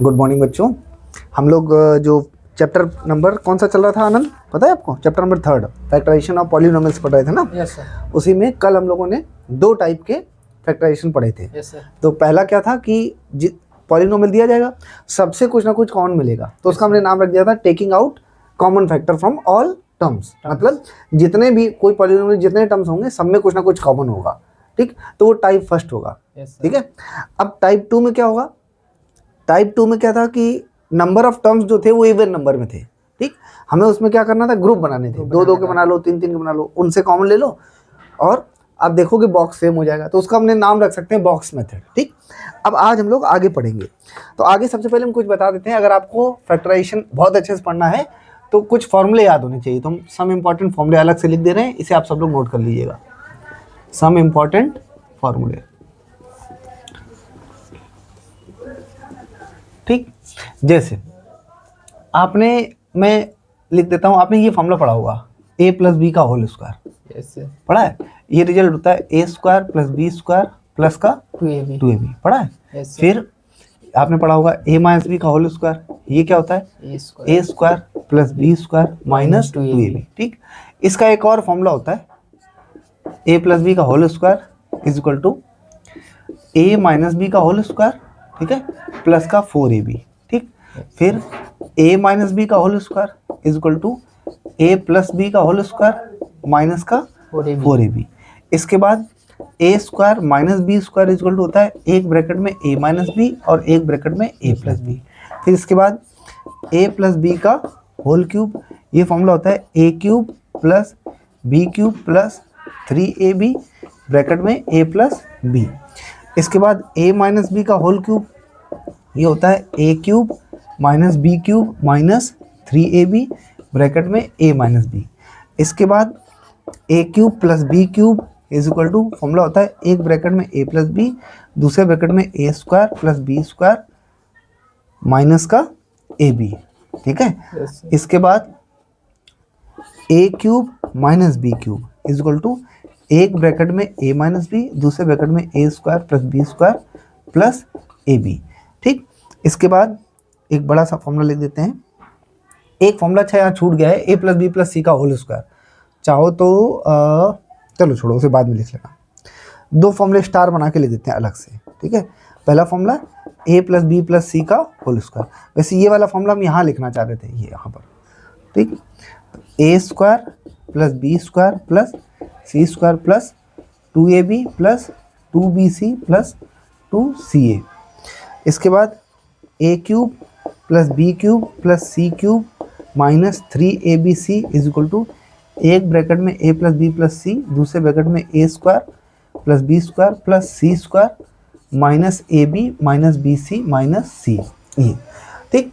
Good morning बच्चों। हम लोग जो चैप्टर नंबर कौन सा चल रहा था आनंद, पता है आपको? Chapter number 3 factorisation of polynomials पढ़ रहे थे ना? Yes sir. उसी में कल हम लोगों ने 2 टाइप के फैक्टराइजेशन पढ़े थे। Yes sir. तो पहला क्या था कि पॉलिनोमियल दिया जाएगा, सबसे कुछ ना कुछ कॉमन मिलेगा, तो उसका हमने नाम रख दिया था taking out common factor from all terms. मतलब जितने भी कोई पॉलिनोमियल जितने टर्म्स होंगे सब में कुछ ना कुछ कॉमन होगा, ठीक? तो वो टाइप फर्स्ट होगा, ठीक है। अब टाइप 2 में क्या होगा? टाइप 2 में क्या था कि नंबर ऑफ टर्म्स जो थे वो इवन नंबर में थे, ठीक। हमें उसमें क्या करना था, ग्रुप बनाने थे, 2-2 के बना लो, 3-3 के बना लो, उनसे कॉमन ले लो और आप देखोगे बॉक्स सेम हो जाएगा, तो उसका हमने नाम रख सकते हैं बॉक्स मेथड, ठीक। अब आज हम लोग आगे पढ़ेंगे, तो आगे सबसे पहले हम कुछ बता देते हैं। अगर आपको फैक्टराइजेशन बहुत अच्छे से पढ़ना है तो कुछ फॉर्मूले याद होने चाहिए, तो हम सम इम्पॉर्टेंट फॉर्मूले अलग से लिख दे रहे हैं, इसे आप सब लोग नोट कर लीजिएगा। सम इम्पॉर्टेंट फॉर्मूले, ठीक। जैसे आपने, मैं लिख देता हूं, आपने ये फॉर्मूला पढ़ा होगा a प्लस बी का होल स्क्वायर। Yes sir. पढ़ा है? ये रिजल्ट होता है a square plus B square plus का 2ab। पढ़ा है? यस। फिर आपने पढ़ा होगा a माइनस बी का होल स्क्वायर, ये क्या होता है? a square plus B square minus 2ab, ठीक। इसका एक और फॉर्मूला होता है a प्लस बी का whole square is equal to a minus B का होल स्क्वायर, ठीक है, प्लस का 4ab, ठीक। फिर a माइनस बी का whole square is equal to a plus B का होल स्क्वायर माइनस का 4ab। इसके बाद a square minus B square is equal to होता है एक ब्रैकेट में a माइनस बी और एक ब्रैकेट में a प्लस बी। फिर इसके बाद a प्लस बी का होल क्यूब, ये फॉर्मूला होता है a cube plus B cube plus 3ab bracket में a प्लस बी। इसके बाद a माइनस बी का होल क्यूब, ये होता है a cube minus B cube minus 3ab bracket में a माइनस बी। इसके बाद a cube plus B cube is equal to, formula होता है एक ब्रैकेट में a प्लस बी, दूसरे ब्रैकेट में a square plus B square minus का ab, ठीक है। इसके बाद a cube minus B cube is equal to एक ब्रैकेट में a माइनस बी, दूसरे ब्रैकेट में a square plus B square plus ab, ठीक। इसके बाद एक बड़ा सा फॉर्मूला लिख देते हैं। एक फॉर्मूला अच्छा यहाँ छूट गया है, a plus B plus C का होल स्क्वायर। चाहो तो चलो छोड़ो, उसे बाद में लिख लेना। 2 फॉर्मूले स्टार बना के लिख देते हैं अलग से, ठीक है। पहला formula a plus B plus C का होल स्क्वायर। वैसे ये वाला फॉर्मूला हम यहाँ लिखना चाहते थे, ये यहाँ पर, ठीक। a square plus B square plus C square plus 2ab plus 2bc plus 2ca। इसके बाद a cube plus B cube plus C cube minus 3abc is equal to एक ब्रैकेट में a plus B plus C, दूसरे bracket में a square plus B square plus C square minus ab minus B C minus C, ये, ठीक।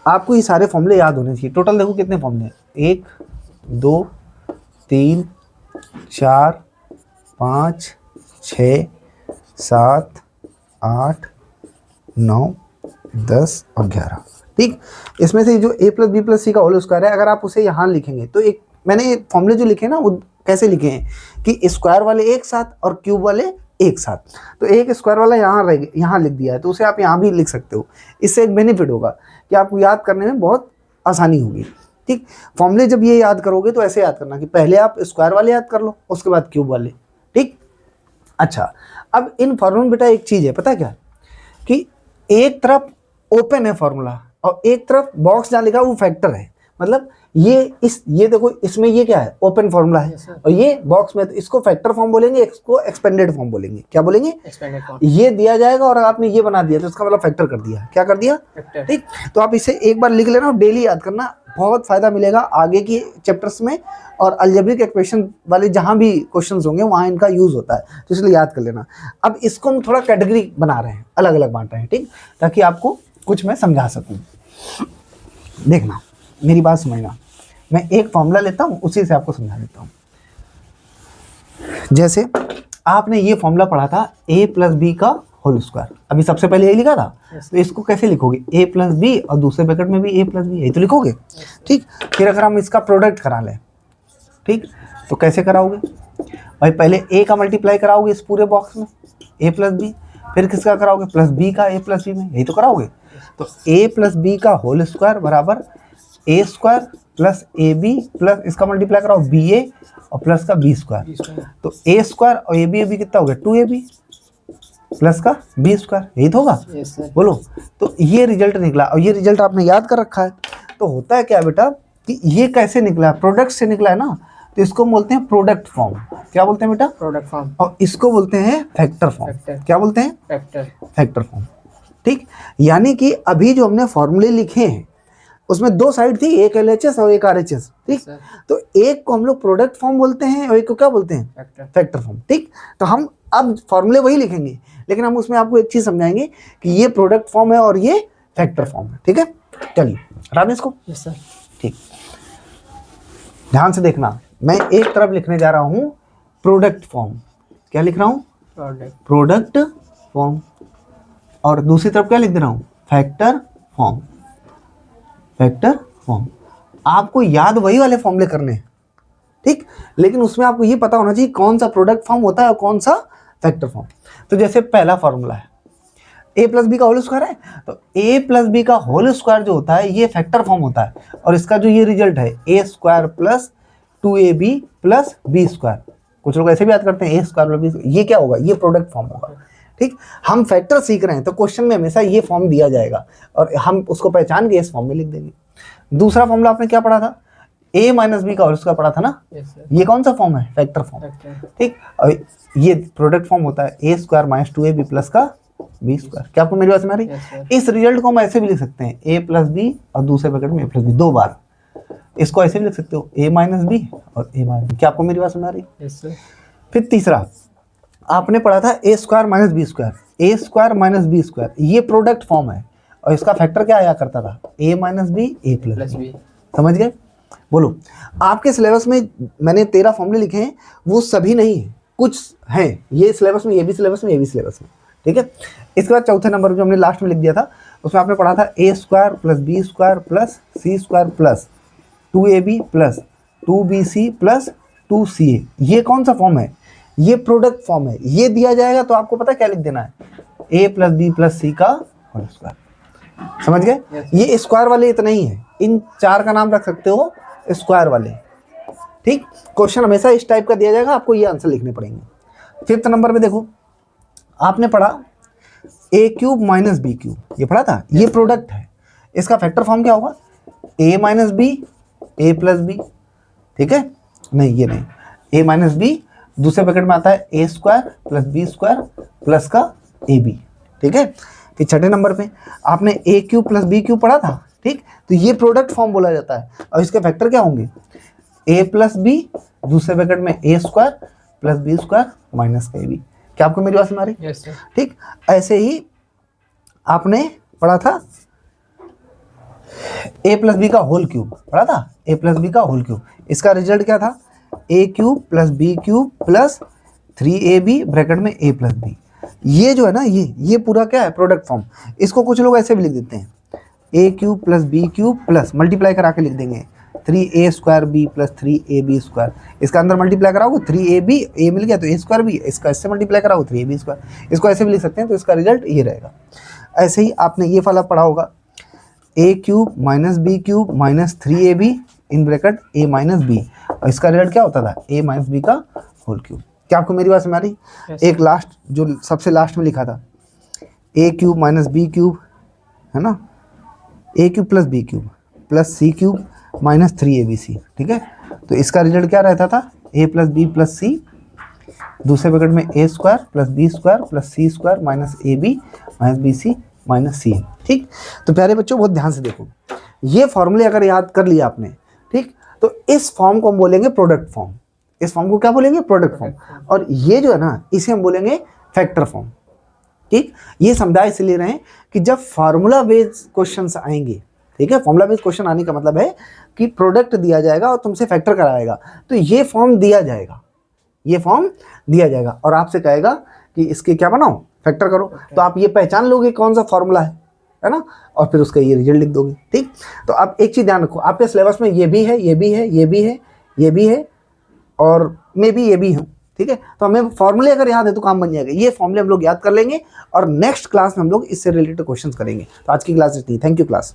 आपको ये सारे फॉर्मूले याद होने चाहिए। टोटल देखो कितने फॉर्मूले हैं, 1 2 3 4 5 6 7 8 9 10 और 11, ठीक। इसमें से जो a plus B plus C का होल स्क्वायर है, अगर आप उसे यहाँ लिखेंगे तो एक, मैंने फॉर्मूले जो लिखे ना वो कैसे लिखे हैं कि स्क्वायर वाले एक साथ और क्यूब वाले एक साथ, तो एक स्क्वायर वाला यहाँ लिख दिया है, तो उसे आप यहाँ भी लिख सकते हो। इससे एक बेनिफिट होगा कि आपको याद करने में बहुत आसानी होगी, ठीक। फॉर्मूले जब ये याद करोगे तो ऐसे याद करना कि पहले आप स्क्वायर वाले याद कर लो, उसके बाद क्यूब वाले, ठीक। अच्छा, अब इन फॉर्मूले में बेटा एक चीज़ है, पता है क्या, कि एक तरफ ओपन है फॉर्मूला और एक तरफ बॉक्स जहाँ लिखा वो फैक्टर है। मतलब ये देखो, इसमें ये क्या है, ओपन फॉर्मूला है, और ये बॉक्स में, तो इसको फैक्टर फॉर्म बोलेंगे, इसको एक्सपेंडेड फॉर्म बोलेंगे। क्या बोलेंगे? Expanded form. ये दिया जाएगा और आपने ये बना दिया तो इसका मतलब फैक्टर कर दिया। क्या कर दिया? फैक्टर, ठीक। तो आप इसे एक बार लिख लेना और डेली याद करना, बहुत फायदा मिलेगा आगे की चैप्टर्स में, और अलजेब्रिक इक्वेशन वाले जहाँ भी क्वेश्चंस होंगे वहाँ इनका यूज होता है, तो इसलिए याद कर लेना। अब इसको हम थोड़ा कैटेगरी बना रहे हैं, अलग अलग बांट रहे हैं, ठीक, ताकि आपको कुछ मैं समझा सकूँ। देखना, मेरी बात समझना, मैं एक फॉर्मूला लेता हूँ उसी से आपको समझा देता हूँ। जैसे आपने ये फॉर्मूला पढ़ा था a प्लस बी का होल स्क्वायर, अभी सबसे पहले यही लिखा था, तो इसको कैसे लिखोगे, a प्लस बी और दूसरे ब्रैकेट में भी a प्लस बी, यही तो लिखोगे, ठीक। फिर अगर हम इसका प्रोडक्ट करा लें, ठीक, तो कैसे कराओगे भाई? पहले a का मल्टीप्लाई कराओगे इस पूरे बॉक्स में a प्लस बी, फिर किसका कराओगे, प्लस बी का a प्लस बी में, यही तो कराओगे। तो a प्लस बी का होल स्क्वायर बराबर a square plus A B plus इसका मल्टीप्लाई कराओ बी ए और प्लस का बी स्क्वायर। तो a स्क्वायर और ए बी कितना हो गया 2ab प्लस का बी स्क्वायर, यही तो होगा। बोलो, तो ये रिजल्ट निकला और ये रिजल्ट आपने याद कर रखा है। तो होता है क्या बेटा कि ये कैसे निकला है, प्रोडक्ट से निकला है ना, तो इसको बोलते हैं प्रोडक्ट फॉर्म। क्या बोलते हैं बेटा? Product form. और इसको बोलते हैं फैक्टर फॉर्म। क्या बोलते हैं? Factor form. ठीक, यानी कि अभी जो हमने फॉर्मूले लिखे हैं उसमें दो साइड थी, एक LHS और एक RHS। ठीक, तो एक को हम लोग प्रोडक्ट फॉर्म बोलते हैं और एक को क्या बोलते हैं? Factor form. ठीक, तो हम अब फॉर्मूले वही लिखेंगे, लेकिन हम उसमें आपको एक चीज समझाएंगे कि ये प्रोडक्ट फॉर्म है और ये फैक्टर फॉर्म है। ठीक है, चलिए हटा दें इसको। Yes sir. ठीक, ध्यान से देखना, मैं एक तरफ लिखने जा रहा हूं प्रोडक्ट फॉर्म। क्या लिख रहा हूं? Product form. और दूसरी तरफ क्या लिख दे रहा हूं? Factor form. Factor form. आपको याद वही वाले फॉर्मूले करने हैं, ठीक, लेकिन उसमें आपको ये पता होना चाहिए कौन सा प्रोडक्ट फॉर्म होता है और कौन सा फैक्टर फॉर्म। तो जैसे पहला फॉर्मूला है a प्लस बी का होल स्क्वायर है, तो a प्लस बी का होल स्क्वायर जो होता है ये फैक्टर फॉर्म होता है, और इसका जो ये रिजल्ट है a square plus 2ab plus B square, कुछ लोग ऐसे भी याद करते हैं a स्क्वायर प्लस बी, ये क्या होगा? ये प्रोडक्ट फॉर्म होगा। ठीक, हम फैक्टर सीख रहे हैं तो क्वेश्चन में हमेशा ये फॉर्म दिया जाएगा और हम उसको पहचान के इस फॉर्म में लिख देंगे। दूसरा फॉर्मूला आपने क्या पढ़ा था? a माइनस बी का होल स्क्वायर पढ़ा था ना? ये कौन सा फॉर्म है? Factor form. ठीक, और ये प्रोडक्ट फॉर्म होता है a square minus 2ab plus का बी स्क्वायर। क्या आपको मेरी बात समझ आ रही? इस रिजल्ट को हम ऐसे भी लिख सकते हैं a प्लस बी और दूसरे ब्रैकेट में a प्लस बी, दो बार इसको ऐसे भी लिख सकते हो a माइनस बी और a माइनस बी। क्या आपको मेरी बात समझ आ रही? फिर तीसरा आपने पढ़ा था a square minus B square, a square minus B square, ये प्रोडक्ट फॉर्म है और इसका फैक्टर क्या आया करता था? a minus B a plus B. समझ गए? बोलो, आपके सिलेबस में मैंने 13 फॉर्मूले लिखे हैं, वो सभी नहीं है, कुछ हैं ये सिलेबस में, ये भी सिलेबस में, ये भी सिलेबस में। ठीक है, इसके बाद चौथे नंबर जो हमने लास्ट में लिख दिया था उसमें आपने पढ़ा था a square plus B square plus C square plus 2ab plus 2bc plus 2ca। ये कौन सा फॉर्म है? ये प्रोडक्ट फॉर्म है। ये दिया जाएगा तो आपको पता क्या लिख देना है? a plus B plus C का होल स्क्वायर। समझ गए? ये स्क्वायर वाले इतना ही है, इन चार का नाम रख सकते हो स्क्वायर वाले। ठीक, क्वेश्चन हमेशा इस टाइप का दिया जाएगा, आपको ये आंसर लिखने पड़ेंगे। फिफ्थ नंबर में देखो, आपने पढ़ा a cube minus B cube, ये पढ़ा था, ये प्रोडक्ट है। इसका फैक्टर फॉर्म क्या होगा? a minus B a plus B. ठीक है, नहीं ये नहीं, a माइनस बी दूसरे ब्रैकेट में आता है a square plus B square plus का ab। ठीक है, फिर छठे नंबर पे आपने a cube plus B cube पढ़ा था। ठीक, तो ये प्रोडक्ट फॉर्म बोला जाता है और इसके फैक्टर क्या होंगे? a प्लस बी दूसरे ब्रैकेट में a square plus B square minus का ab। क्या आपको मेरी बात समझ आ रही? Yes sir. ठीक, ऐसे ही आपने पढ़ा था a प्लस बी का होल क्यूब, पढ़ा था a प्लस बी का होल क्यूब। इसका रिजल्ट क्या था? a cube plus B cube plus 3ab bracket में a प्लस बी। ये जो है ना, ये पूरा क्या है? Product form. इसको कुछ लोग ऐसे भी लिख देते हैं, a cube plus B cube plus multiply करा के लिख देंगे 3a square B plus 3ab square. इसका अंदर मल्टीप्लाई कराओगे 3ab, a मिल गया तो a स्क्वायर बी, इसका इससे मल्टीप्लाई कराओ 3ab स्क्वायर। इसको ऐसे भी लिख सकते हैं, तो इसका रिजल्ट ये रहेगा। ऐसे ही आपने ये वाला पढ़ा होगा, a cube minus B cube minus 3ab in bracket a minus B, और इसका रिजल्ट क्या होता था? a माइनस बी का होल क्यूब। क्या आपको मेरी बात समझ आ रही? एक लास्ट जो सबसे लास्ट में लिखा था, a cube minus B cube, है ना, a cube plus B cube plus C cube minus 3abc। ठीक है, तो इसका रिजल्ट क्या रहता था? a plus B plus C दूसरे ब्रैकेट में a square plus B square plus C square minus ab minus B C minus C. ठीक, तो प्यारे बच्चों बहुत ध्यान से देखो, ये फॉर्मूले अगर याद कर लिया आपने, ठीक, तो इस फॉर्म को हम बोलेंगे प्रोडक्ट फॉर्म। इस फॉर्म को क्या बोलेंगे? Product form. और ये जो है ना, इसे हम बोलेंगे फैक्टर फॉर्म। ठीक, ये समझा इसलिए रहे हैं कि जब फार्मूला बेस्ड क्वेश्चंस आएंगे, ठीक है, फॉर्मूला बेस्ड क्वेश्चन आने का मतलब है कि प्रोडक्ट दिया जाएगा और तुमसे फैक्टर कराएगा, तो ये फॉर्म दिया जाएगा, ये फॉर्म दिया जाएगा और आपसे कहेगा कि इसके क्या बनाओ? फैक्टर करो। तो आप ये पहचान लोगे कौन सा फॉर्मूला है ना, और फिर उसका ये रिजल्ट लिख दोगे। ठीक, तो आप एक चीज ध्यान रखो, आपके सिलेबस में ये भी है, ये भी है, ये भी है, ये भी है और मे भी ये भी है, ठीक है, तो हमें फॉर्मूले अगर याद है तो काम बन जाएगा। ये फॉर्मूले हम लोग याद कर लेंगे और नेक्स्ट क्लास में हम लोग इससे रिलेटेड क्वेश्चंस करेंगे। तो आज की क्लास इतनी। Thank you class.